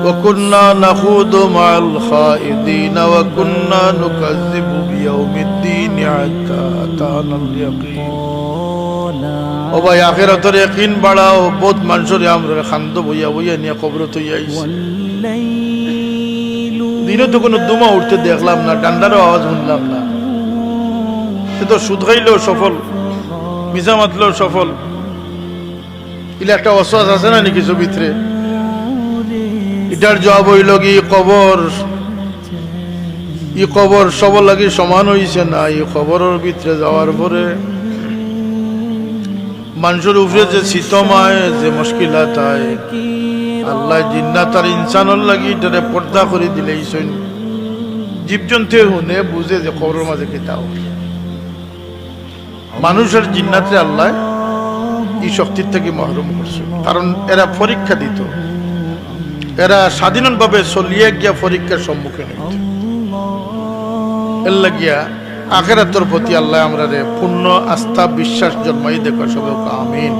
وكنا نخوض مع الخائضين وكنا نكذب بيوم الدين حتى أتانا اليقين ও ভাই আখিরাতের ইয়াকিন বাড়াও বহুত মানুষের আমরা খান্দ বইয়া বইয়া নিয়ে কবর তো আইছে দিনে তো কোনো দুমা উঠতে দেখলাম না ডান্ডারও আওয়াজ শুনলাম না সে তো সুদ খাইলেও সফল মিজা মাতলেও সফল ইলে একটা অশ্বাস আছে না নি কিছু ভিতরে এটার জবাব হইল কি কবর সবর লাগি সমান হইছে না এই খবরের ভিতরে যাওয়ার পরে মানুষের উপরে যে শীতমায় যে মুশকিলাত হয় আল্লাহ জিন্নাত আর ইনসানের লাগি এটারে পর্দা করে দিলেই জীবজন্তু শুনে বুঝে যে খবরের মাঝে কিতাব মানুষের জিন্নাতে আল্লাহ এই শক্তির থেকে মাহরুম করছে কারণ এরা পরীক্ষা দিত এরা স্বাধীনভাবে চলিয়ে গিয়া পরীক্ষার সম্মুখীন হইত এর লাগিয়া আখিরাতের প্রতি আল্লাহ আমরা পূর্ণ আস্থা বিশ্বাস জন্মাই দেখো সবাই আমিন।